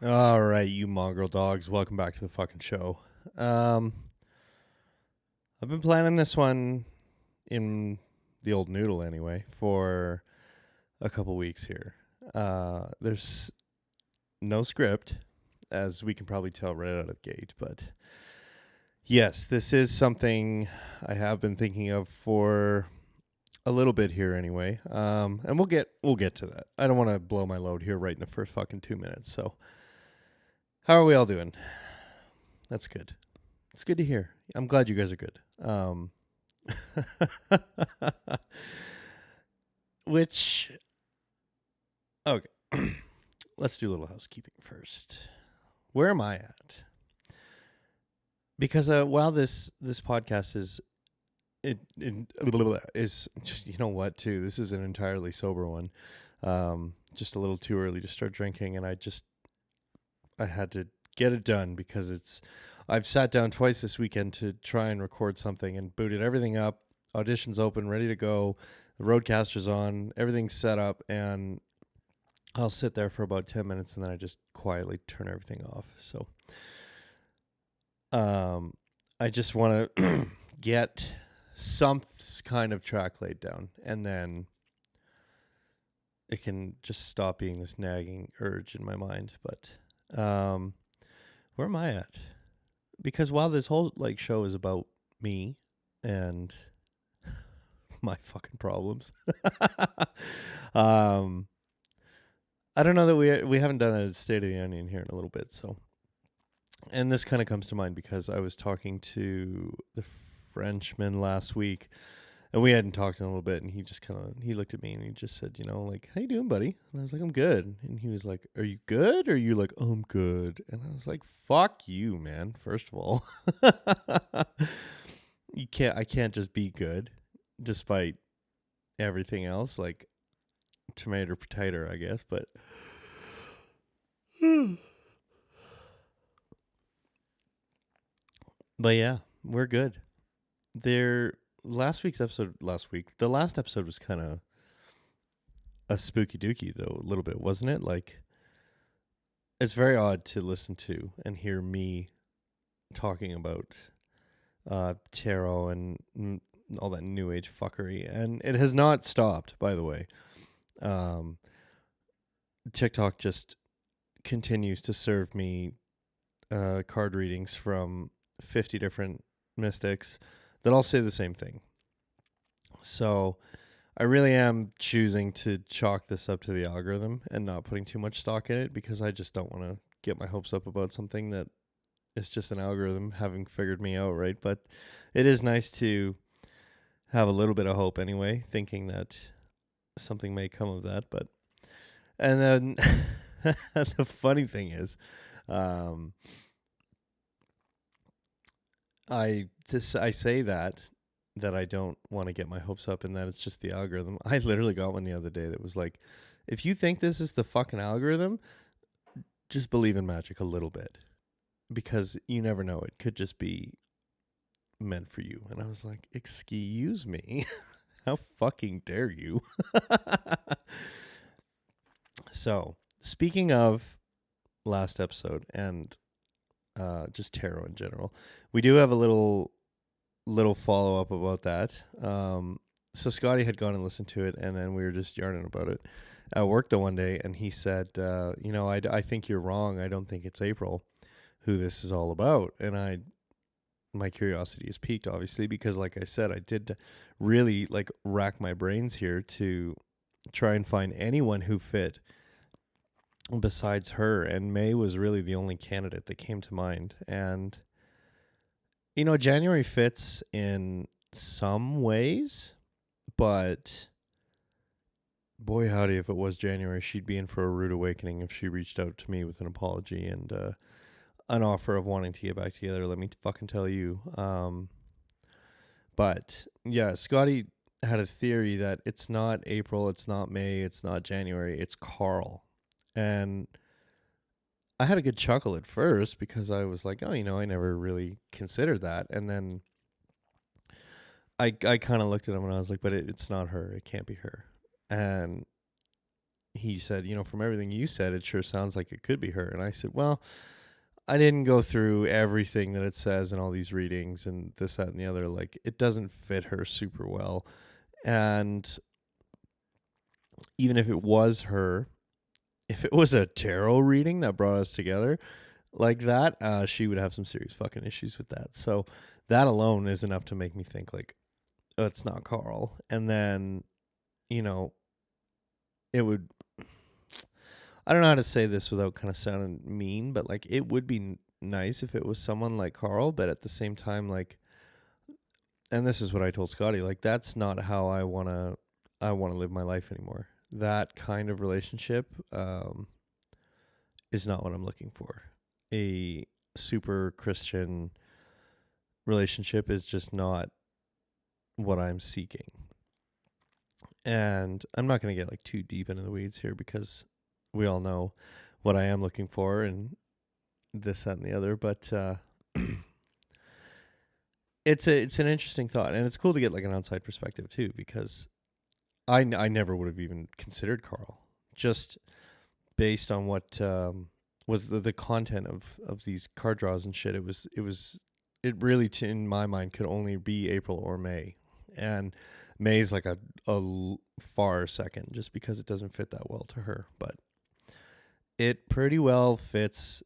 All right, you mongrel dogs, welcome back to the fucking show. I've been planning this one in the old noodle anyway for a couple weeks here. There's no script, as we can probably tell right out of the gate, but yes, this is something I have been thinking of for a little bit here anyway. And we'll get to that. I don't want to blow my load here right in the first fucking 2 minutes, so how are we all doing? That's good. It's good to hear. I'm glad you guys are good. Okay. Let's do a little housekeeping first. Where am I at? Because while this podcast is, you know what, too, this is an entirely sober one. Just a little too early to start drinking, and I had to get it done because I've sat down twice this weekend to try and record something and booted everything up, auditions open, ready to go, the Rodecaster's on, everything's set up, and I'll sit there for about 10 minutes and then I just quietly turn everything off. So I just want to get some kind of track laid down, and then it can just stop being this nagging urge in my mind. But where am I at? Because while this whole show is about me and my fucking problems, I don't know that we haven't done a State of the Onion here in a little bit. So, and this kind of comes to mind because I was talking to the Frenchman last week, and we hadn't talked in a little bit, and he just he looked at me and he just said, how you doing, buddy? And I was like, I'm good. And he was like, are you good? Or are you like, oh, I'm good? And I was like, fuck you, man. First of all, I can't just be good despite everything else, like tomato potato, I guess. But yeah, we're good. The last episode was kind of a spooky dookie, though, a little bit, wasn't it? Like, it's very odd to listen to and hear me talking about tarot and all that new age fuckery, and it has not stopped, by the way. TikTok just continues to serve me card readings from 50 different mystics that all say the same thing. So I really am choosing to chalk this up to the algorithm and not putting too much stock in it, because I just don't want to get my hopes up about something that is just an algorithm having figured me out, right? But it is nice to have a little bit of hope anyway, thinking that something may come of that. And then the funny thing is, I say that I don't want to get my hopes up and that it's just the algorithm. I literally got one the other day that was like, if you think this is the fucking algorithm, just believe in magic a little bit, because you never know. It could just be meant for you. And I was like, excuse me, how fucking dare you? So, speaking of last episode and just tarot in general, we do have a little follow up about that. So Scotty had gone and listened to it, and then we were just yarning about it at work the one day, and he said, I think you're wrong. I don't think it's April who this is all about. And my curiosity is piqued, obviously, because like I said, I did really rack my brains here to try and find anyone who fit besides her, and May was really the only candidate that came to mind. And January fits in some ways, but boy howdy, if it was January, she'd be in for a rude awakening if she reached out to me with an apology and an offer of wanting to get back together. Let me fucking tell you. But yeah, Scotty had a theory that it's not April, it's not May, it's not January, it's Carl. And I had a good chuckle at first because I was like, oh, I never really considered that. And then I kind of looked at him and I was like, but it's not her. It can't be her. And he said, from everything you said, it sure sounds like it could be her. And I said, well, I didn't go through everything that it says in all these readings and this, that, and the other. Like, it doesn't fit her super well. And even if it was her, if it was a tarot reading that brought us together like that, she would have some serious fucking issues with that. So that alone is enough to make me think, like, oh, it's not Carl. And then, it would, I don't know how to say this without kind of sounding mean, but like, it would be nice if it was someone like Carl, but at the same time, like, and this is what I told Scotty, like, that's not how I want to live my life anymore. That kind of relationship is not what I'm looking for. A super Christian relationship is just not what I'm seeking. And I'm not going to get like too deep into the weeds here because we all know what I am looking for and this, that, and the other. But it's an interesting thought, and it's cool to get like an outside perspective too, because I never would have even considered Carl, just based on what was the content of these card draws and shit. It really, in my mind, could only be April or May, and May's like a far second, just because it doesn't fit that well to her, but it pretty well fits.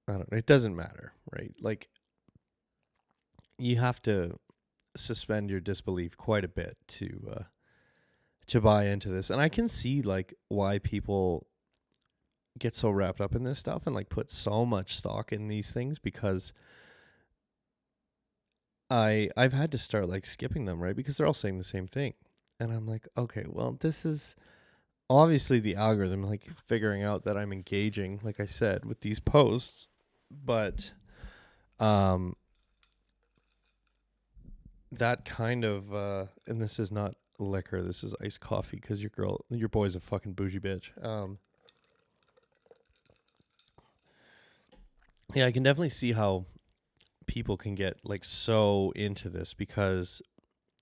I don't know. It doesn't matter, right? Like, you have to suspend your disbelief quite a bit to buy into this, and I can see like why people get so wrapped up in this stuff and like put so much stock in these things, because I've had to start like skipping them, right? Because they're all saying the same thing. And I'm like, okay, well, this is obviously the algorithm like figuring out that I'm engaging, like I said, with these posts, but that kind of and this is not liquor, this is iced coffee, because your boy's a fucking bougie bitch. Yeah, I can definitely see how people can get like so into this, because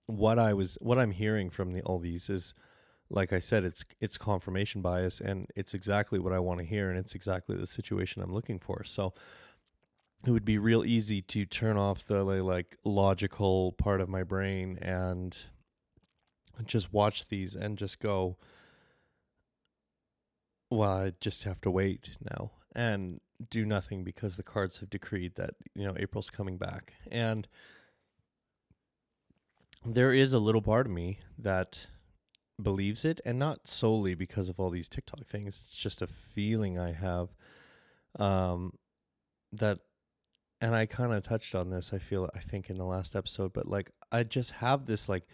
what I'm hearing from all these is, like I said, it's confirmation bias, and it's exactly what I want to hear, and it's exactly the situation I'm looking for. So it would be real easy to turn off the like logical part of my brain and just watch these and just go, well, I just have to wait now and do nothing because the cards have decreed that, April's coming back. And there is a little part of me that believes it, and not solely because of all these TikTok things. It's just a feeling I have that, and I kind of touched on this, I think in the last episode, but like, I just have this like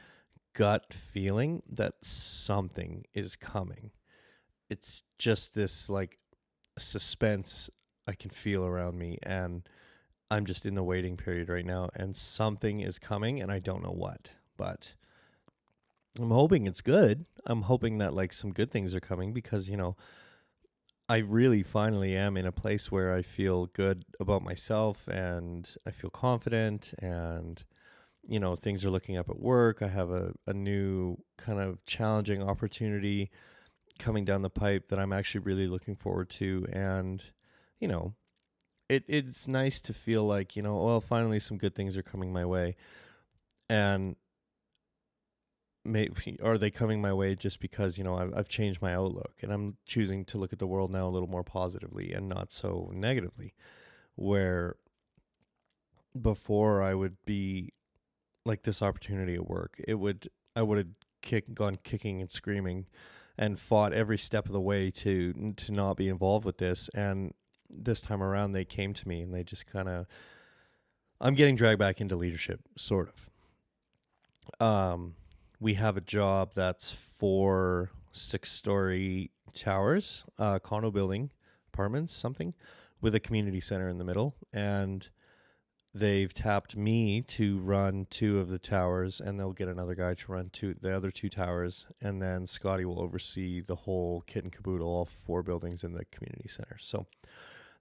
gut feeling that something is coming. It's just this like suspense I can feel around me, and I'm just in the waiting period right now, and something is coming, and I don't know what, but I'm hoping it's good. I'm hoping that like some good things are coming, because, I really finally am in a place where I feel good about myself, and I feel confident, and, things are looking up at work. I have a new kind of challenging opportunity coming down the pipe that I'm actually really looking forward to. And, it's nice to feel like, well, finally some good things are coming my way. And are they coming my way just because, I've changed my outlook, and I'm choosing to look at the world now a little more positively and not so negatively, where before I would be like, this opportunity at work, I would have gone kicking and screaming and fought every step of the way to not be involved with this. And this time around, they came to me and they just kind of, I'm getting dragged back into leadership, sort of. We have a job that's for 6-story towers, condo building, apartments, something, with a community center in the middle. And they've tapped me to run 2 of the towers, and they'll get another guy to run the other 2 towers. And then Scotty will oversee the whole kit and caboodle, all 4 buildings in the community center. So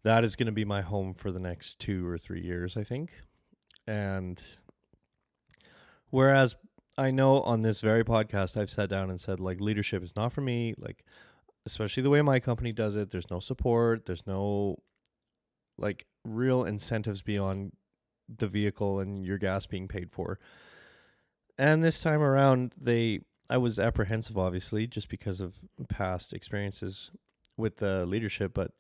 that is going to be my home for the next 2 or 3 years, I think. And whereas I know on this very podcast, I've sat down and said, like, leadership is not for me. Like, especially the way my company does it. There's no support. There's no, like, real incentives beyond the vehicle and your gas being paid for. And this time around, I was apprehensive, obviously, just because of past experiences with the leadership. But,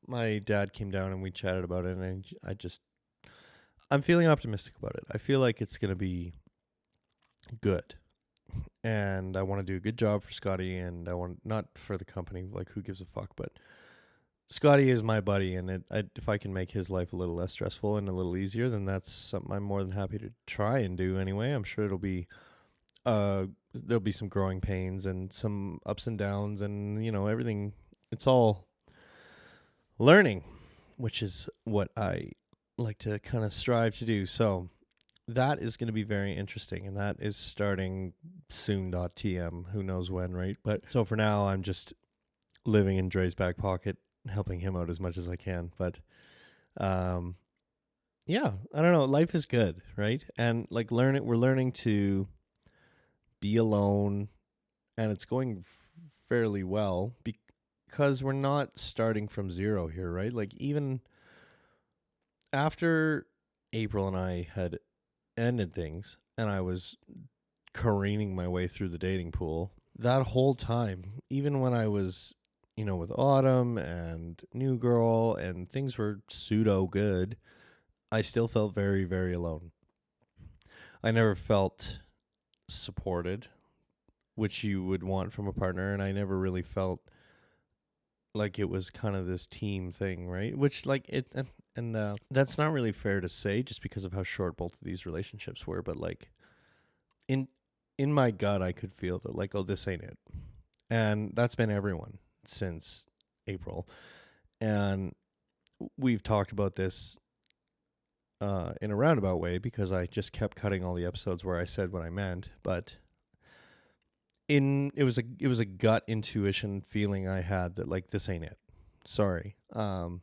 my dad came down and we chatted about it, and I'm feeling optimistic about it. I feel like it's going to be good. And I want to do a good job for Scotty, and I want, not for the company, like, who gives a fuck, but Scotty is my buddy, and if I can make his life a little less stressful and a little easier, then that's something I'm more than happy to try and do anyway. I'm sure there'll be some growing pains and some ups and downs, and everything. It's all learning, which is what I like to kind of strive to do. So that is going to be very interesting, and that is starting soon.tm. Who knows when, right? But so for now, I'm just living in Dre's back pocket, helping him out as much as I can. But yeah, I don't know. Life is good, right? And like we're learning to be alone, and it's going fairly well because we're not starting from zero here, right? Like, even after April and I had ended things and I was careening my way through the dating pool, that whole time, even when I was with Autumn and New Girl and things were pseudo good, I still felt very, very alone. I never felt supported, which you would want from a partner, and I never really felt like it was kind of this team thing, right? Which, like, that's not really fair to say just because of how short both of these relationships were, but like in my gut, I could feel that, like, oh, this ain't it. And that's been everyone since April. And we've talked about this in a roundabout way because I just kept cutting all the episodes where I said what I meant, but it was a gut intuition feeling I had that, like, this ain't it. Sorry. And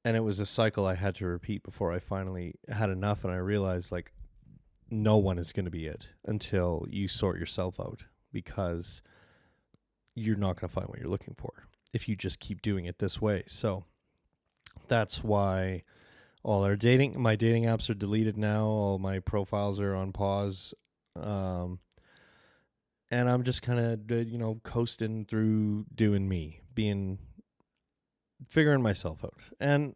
it was a cycle I had to repeat before I finally had enough, and I realized, like, no one is going to be it until you sort yourself out, because you're not going to find what you're looking for if you just keep doing it this way. So that's why all my dating apps are deleted now. All my profiles are on pause. And I'm just kind of, coasting through doing me, figuring myself out. And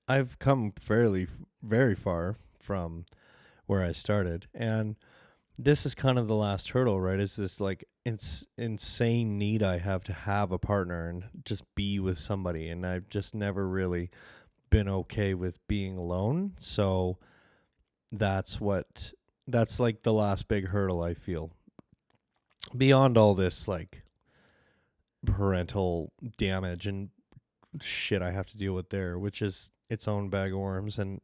I've come very far from where I started. And this is kind of the last hurdle, right? Is this, like, insane need I have to have a partner and just be with somebody. And I've just never really been okay with being alone. So that's like the last big hurdle I feel. Beyond all this, like, parental damage and shit I have to deal with there, which is its own bag of worms. And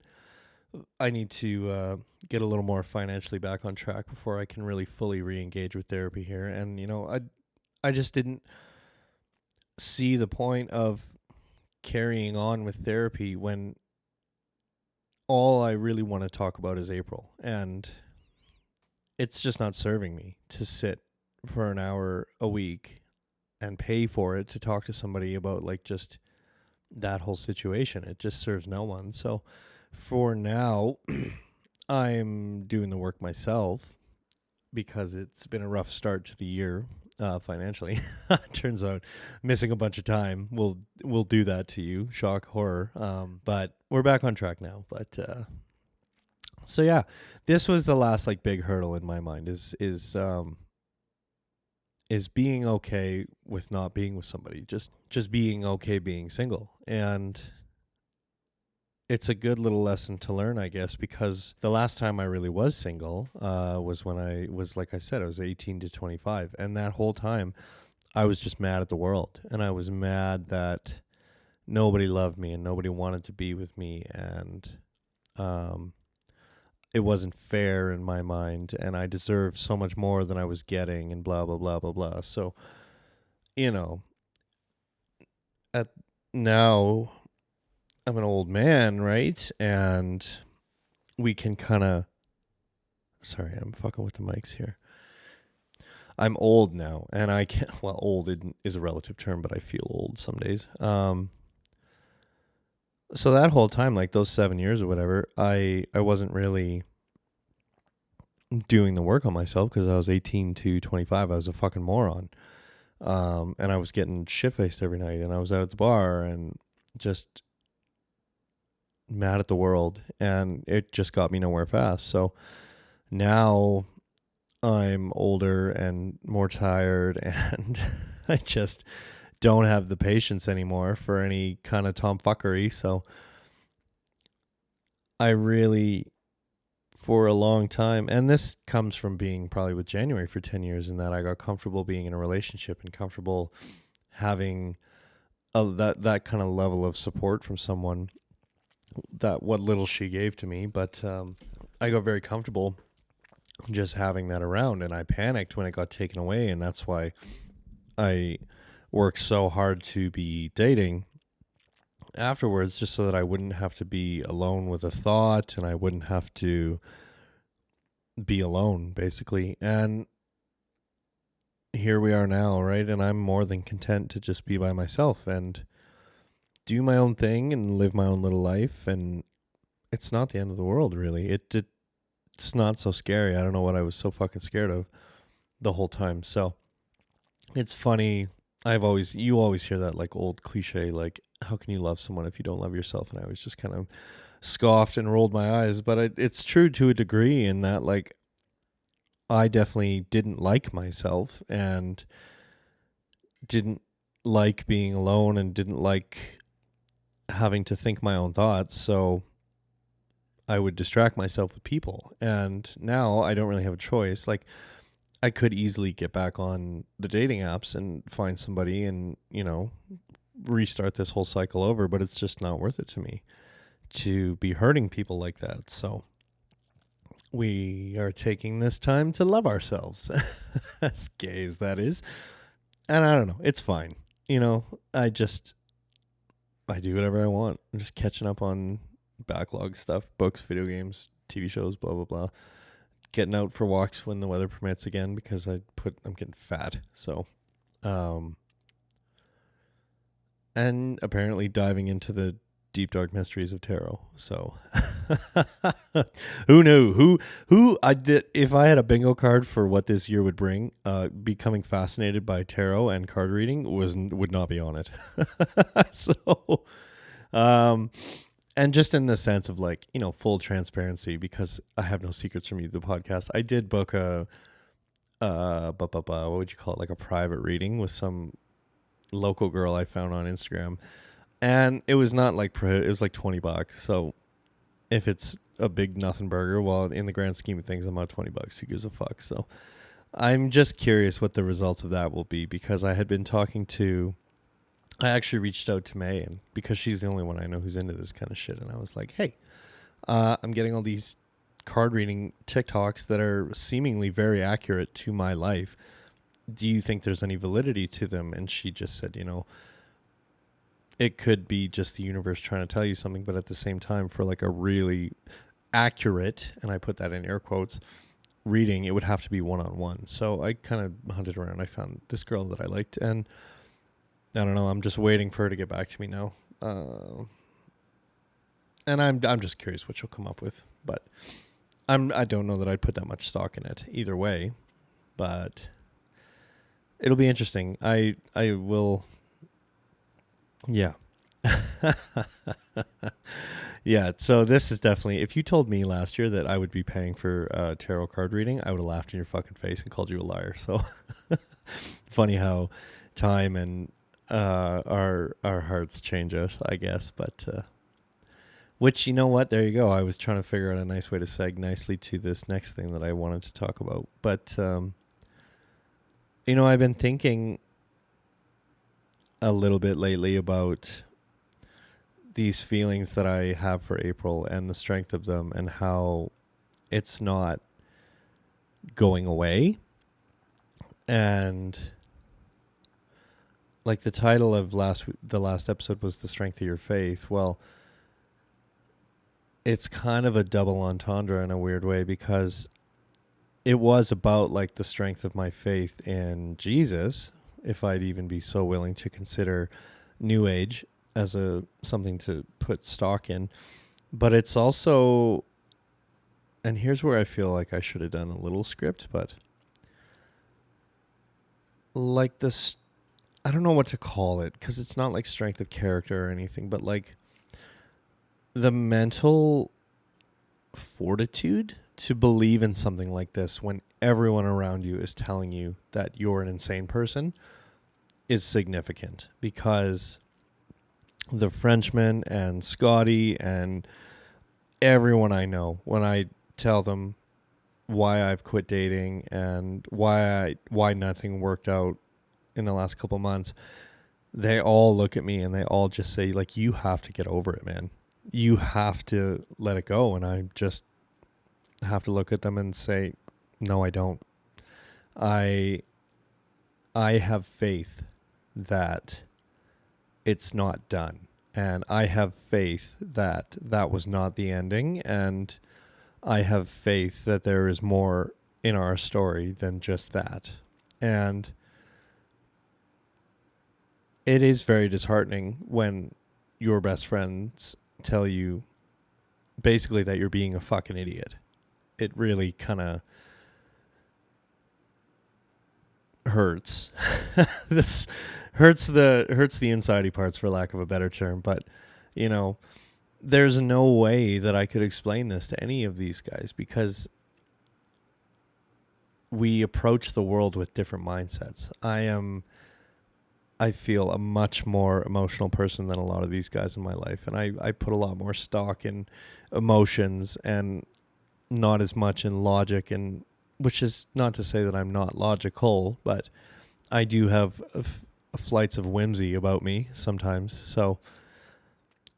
I need to get a little more financially back on track before I can really fully re-engage with therapy here. And, I just didn't see the point of carrying on with therapy when all I really want to talk about is April. And it's just not serving me to sit for an hour a week and pay for it to talk to somebody about, like, just that whole situation. It just serves no one. So for now, I'm doing the work myself because it's been a rough start to the year financially. Turns out missing a bunch of time will do that to you. Shock, horror. But we're back on track now. But so yeah, this was the last, like, big hurdle in my mind is being okay with not being with somebody. Just being okay being single. And it's a good little lesson to learn, I guess, because the last time I really was single was when I was, like I said, I was 18 to 25. And that whole time, I was just mad at the world. And I was mad that nobody loved me and nobody wanted to be with me. And it wasn't fair in my mind. And I deserved so much more than I was getting and blah, blah, blah, blah, blah. So, you know, at now I'm an old man, right? And we can kind of, sorry, I'm fucking with the mics here. I'm old now, and I can't, well, old is a relative term, but I feel old some days. So that whole time, like those 7 years or whatever, I wasn't really doing the work on myself because I was 18 to 25. I was a fucking moron. And I was getting shit-faced every night, and I was out at the bar and just mad at the world, and it just got me nowhere fast. So now I'm older and more tired, and I just don't have the patience anymore for any kind of tomfuckery. So I really, for a long time, and this comes from being probably with January for 10 years, in that I got comfortable being in a relationship and comfortable having that kind of level of support from someone, that what little she gave to me. But I got very comfortable just having that around, and I panicked when it got taken away. And that's why I worked so hard to be dating afterwards, just so that I wouldn't have to be alone with a thought, and I wouldn't have to be alone, basically. And here we are now, right? And I'm more than content to just be by myself and do my own thing and live my own little life. And it's not the end of the world, really. It's not so scary. I don't know what I was so fucking scared of the whole time. So it's funny. You always hear that like old cliche, like, how can you love someone if you don't love yourself? And I was just kind of scoffed and rolled my eyes, but it's true to a degree, in that, like, I definitely didn't like myself and didn't like being alone and didn't like having to think my own thoughts. So I would distract myself with people. And now I don't really have a choice. Like, I could easily get back on the dating apps and find somebody and, restart this whole cycle over, but it's just not worth it to me to be hurting people like that. So we are taking this time to love ourselves, as gay as that is. And I don't know, it's fine. I do whatever I want. I'm just catching up on backlog stuff, books, video games, TV shows, blah, blah, blah. Getting out for walks when the weather permits again, because I'm getting fat. So, and apparently diving into the deep dark mysteries of tarot. So who knew? Who I did, if I had a bingo card for what this year would bring, becoming fascinated by tarot and card reading would not be on it. So and just in the sense of, like, full transparency, because I have no secrets from you, the podcast, I did book a what would you call it, like a private reading with some local girl I found on Instagram. And it was not like it was like $20. So if it's a big nothing burger, well, in the grand scheme of things, I'm not $20. Who gives a fuck? So I'm just curious what the results of that will be, because I actually reached out to May, and because she's the only one I know who's into this kind of shit. And I was like, hey, I'm getting all these card reading TikToks that are seemingly very accurate to my life. Do you think there's any validity to them? And she just said, it could be just the universe trying to tell you something, but at the same time, for like a really accurate, and I put that in air quotes, reading, it would have to be one-on-one. So I kind of hunted around. I found this girl that I liked, and I don't know, I'm just waiting for her to get back to me now. And I'm just curious what she'll come up with, but I don't know that I'd put that much stock in it either way, but it'll be interesting. I will. Yeah. Yeah. So this is definitely, if you told me last year that I would be paying for tarot card reading, I would have laughed in your fucking face and called you a liar. So funny how time and our hearts change us, I guess. But Which, you know what? There you go. I was trying to figure out a nice way to seg nicely to this next thing that I wanted to talk about. But, I've been thinking a little bit lately about these feelings that I have for April and the strength of them and how it's not going away. And like the title of the last episode was The Strength of Your Faith. Well, it's kind of a double entendre in a weird way, because it was about like the strength of my faith in Jesus, if I'd even be so willing to consider New Age as something to put stock in. But it's also, and here's where I feel like I should have done a little script, but like this, I don't know what to call it, because it's not like strength of character or anything, but like the mental fortitude to believe in something like this when everyone around you is telling you that you're an insane person is significant. Because the Frenchman and Scotty and everyone I know, when I tell them why I've quit dating and why nothing worked out in the last couple months, they all look at me and they all just say, like, you have to get over it, man. You have to let it go. And I just have to look at them and say, no, I don't. I have faith that it's not done. And I have faith that that was not the ending. And I have faith that there is more in our story than just that. And it is very disheartening when your best friends tell you basically that you're being a fucking idiot. It really kind of hurts. This hurts the inside parts, for lack of a better term. But, there's no way that I could explain this to any of these guys, because we approach the world with different mindsets. I feel a much more emotional person than a lot of these guys in my life. And I put a lot more stock in emotions and not as much in logic, and which is not to say that I'm not logical, but I do have flights of whimsy about me sometimes. So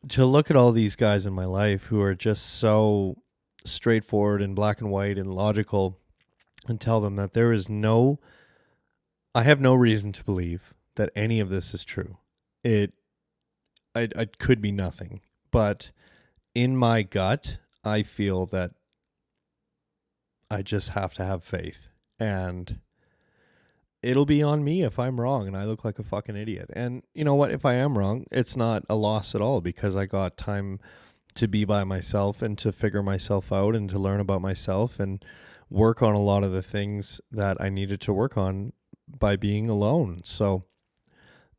to look at all these guys in my life who are just so straightforward and black and white and logical, and tell them that I have no reason to believe that any of this is true. It could be nothing, but in my gut, I feel that I just have to have faith, and it'll be on me if I'm wrong and I look like a fucking idiot. And you know what? If I am wrong, it's not a loss at all, because I got time to be by myself and to figure myself out and to learn about myself and work on a lot of the things that I needed to work on by being alone. So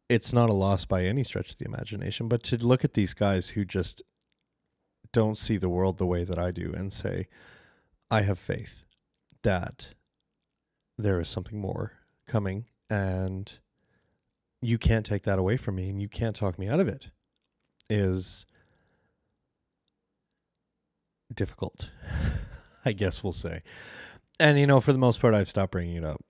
it's not a loss by any stretch of the imagination. But to look at these guys who just don't see the world the way that I do and say, I have faith that there is something more coming, and you can't take that away from me and you can't talk me out of it, is difficult, I guess we'll say. And, for the most part, I've stopped bringing it up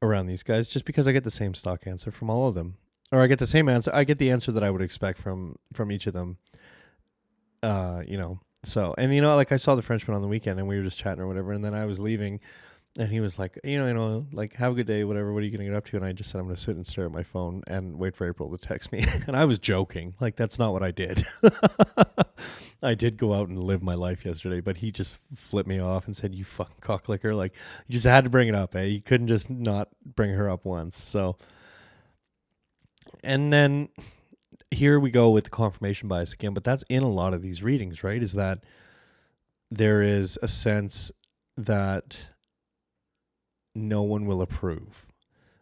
around these guys just because I get the same stock answer from all of them. Or I get the same answer. I get the answer that I would expect from each of them. So, and like I saw the Frenchman on the weekend and we were just chatting or whatever. And then I was leaving and he was like, like, have a good day, whatever. What are you going to get up to? And I just said, I'm going to sit and stare at my phone and wait for April to text me. And I was joking. Like, that's not what I did. I did go out and live my life yesterday, but he just flipped me off and said, you fucking cocklicker. Like, you just had to bring it up, eh? You couldn't just not bring her up once. So, and then here we go with the confirmation bias again, but that's in a lot of these readings, right? Is that there is a sense that no one will approve,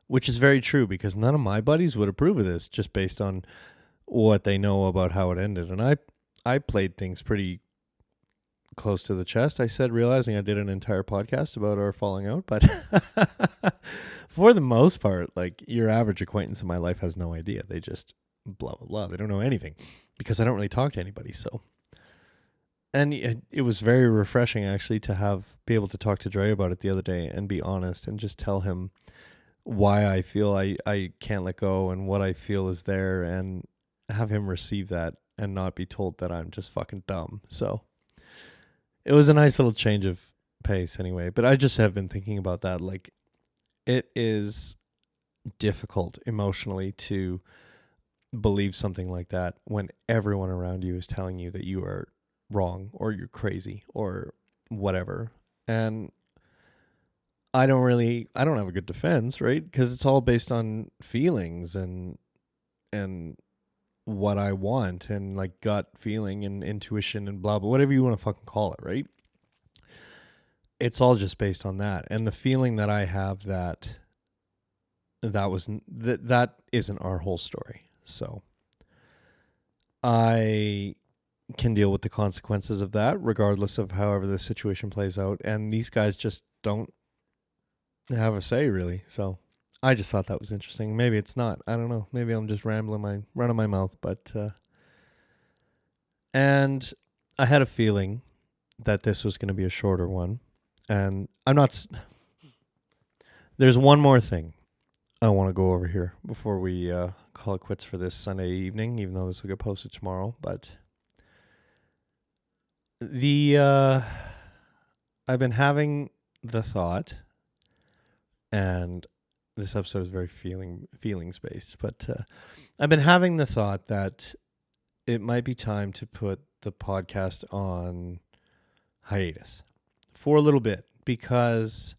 which is very true, because none of my buddies would approve of this just based on what they know about how it ended. And I played things pretty close to the chest, I said, realizing I did an entire podcast about our falling out. But for the most part, like, your average acquaintance in my life has no idea. They just blah, blah, blah. They don't know anything because I don't really talk to anybody. So And it was very refreshing actually to be able to talk to Dre about it the other day and be honest and just tell him why I feel I can't let go and what I feel is there, and have him receive that and not be told that I'm just fucking dumb. So it was a nice little change of pace anyway. But I just have been thinking about that. Like, it is difficult emotionally to believe something like that when everyone around you is telling you that you are wrong or you're crazy or whatever. And I don't have a good defense, right? Because it's all based on feelings and what I want and like gut feeling and intuition and blah, blah, whatever you want to fucking call it, right? It's all just based on that. And the feeling that I have that isn't our whole story. So I can deal with the consequences of that regardless of however the situation plays out. And these guys just don't have a say really. So I just thought that was interesting. Maybe it's not. I don't know. Maybe I'm just running my mouth. But and I had a feeling that this was going to be a shorter one. And there's one more thing I want to go over here before we call it quits for this Sunday evening, even though this will get posted tomorrow. But I've been having the thought, and this episode is very feelings based, but I've been having the thought that it might be time to put the podcast on hiatus for a little bit, because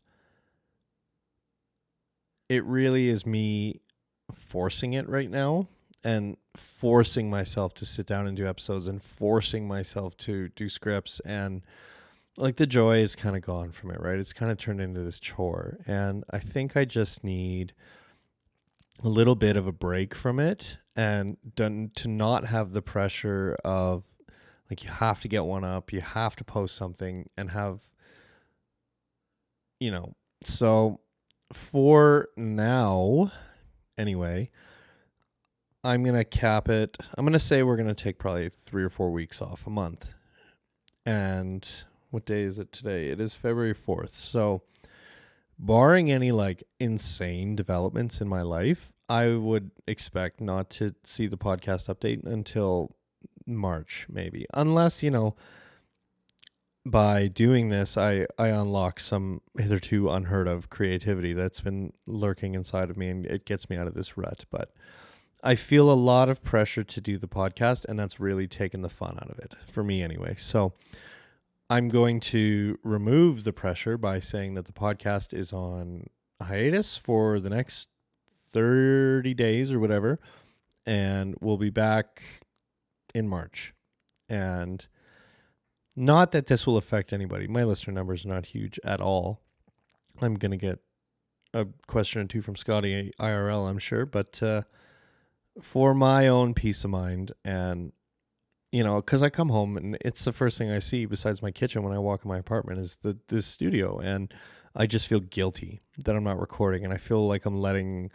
it really is me forcing it right now and forcing myself to sit down and do episodes and forcing myself to do scripts, and like the joy is kind of gone from it, right? It's kind of turned into this chore, and I think I just need a little bit of a break from it and to not have the pressure of like you have to get one up, you have to post something and have, so for now, anyway, I'm going to cap it. I'm going to say we're going to take probably 3 or 4 weeks off, a month. And what day is it today? It is February 4th. So barring any like insane developments in my life, I would expect not to see the podcast update until March, maybe. Unless, by doing this, I unlock some hitherto unheard of creativity that's been lurking inside of me, and it gets me out of this rut. But I feel a lot of pressure to do the podcast, and that's really taken the fun out of it, for me anyway. So I'm going to remove the pressure by saying that the podcast is on hiatus for the next 30 days or whatever, and we'll be back in March. And not that this will affect anybody. My listener numbers are not huge at all. I'm going to get a question or two from Scotty IRL, I'm sure. But for my own peace of mind, and, because I come home and it's the first thing I see besides my kitchen when I walk in my apartment is the studio. And I just feel guilty that I'm not recording. And I feel like I'm letting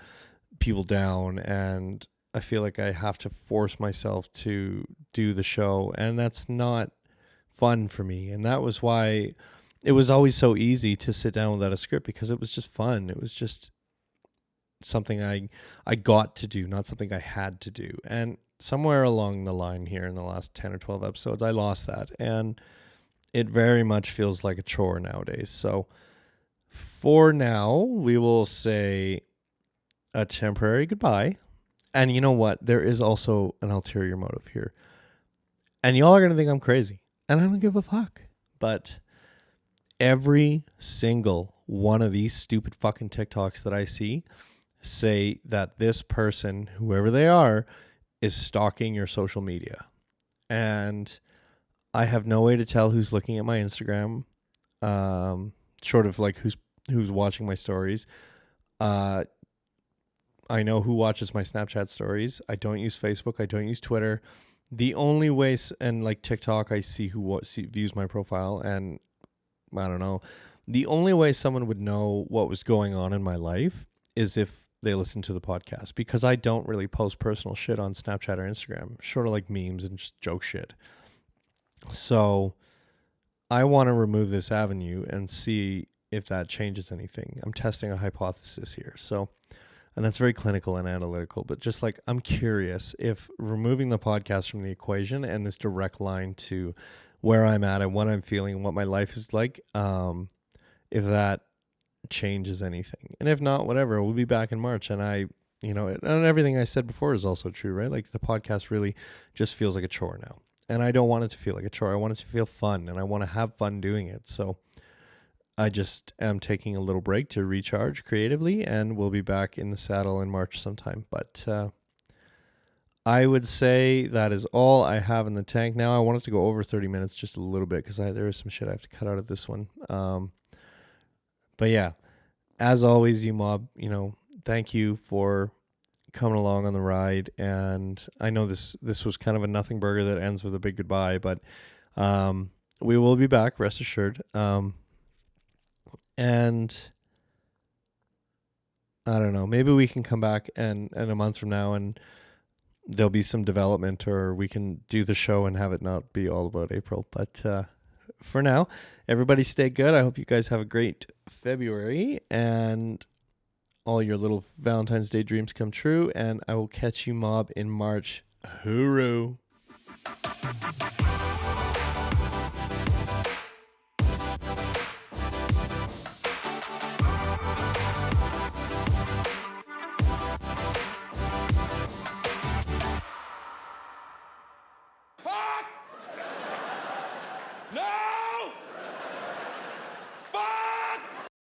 people down. And I feel like I have to force myself to do the show. And that's not fun for me. And that was why it was always so easy to sit down without a script, because it was just fun. It was just something I got to do, not something I had to do. And somewhere along the line here in the last 10 or 12 episodes, I lost that. And it very much feels like a chore nowadays. So for now, we will say a temporary goodbye. And you know what? There is also an ulterior motive here. And y'all are going to think I'm crazy. And I don't give a fuck. But every single one of these stupid fucking TikToks that I see say that this person, whoever they are, is stalking your social media. And I have no way to tell who's looking at my Instagram, short of like who's watching my stories. I know who watches my Snapchat stories. I don't use Facebook. I don't use Twitter. The only way, and like TikTok, I see who views my profile, and I don't know. The only way someone would know what was going on in my life is if they listen to the podcast, because I don't really post personal shit on Snapchat or Instagram, short of like memes and just joke shit. So I want to remove this avenue and see if that changes anything. I'm testing a hypothesis here. So, and that's very clinical and analytical, but just like I'm curious if removing the podcast from the equation and this direct line to where I'm at and what I'm feeling and what my life is like, if that changes anything. And if not, whatever, we'll be back in March. And and everything I said before is also true, right? Like the podcast really just feels like a chore now. And I don't want it to feel like a chore. I want it to feel fun, and I want to have fun doing it. So I just am taking a little break to recharge creatively, and we'll be back in the saddle in March sometime. But I would say that is all I have in the tank now. I wanted to go over 30 minutes just a little bit because there is some shit I have to cut out of this one. But yeah, as always, you mob, thank you for coming along on the ride. And I know this was kind of a nothing burger that ends with a big goodbye, but we will be back, rest assured. And I don't know, maybe we can come back and a month from now and there'll be some development, or we can do the show and have it not be all about April. But for now, everybody stay good. I hope you guys have a great February and all your little Valentine's Day dreams come true. And I will catch you, mob, in March. Hooroo.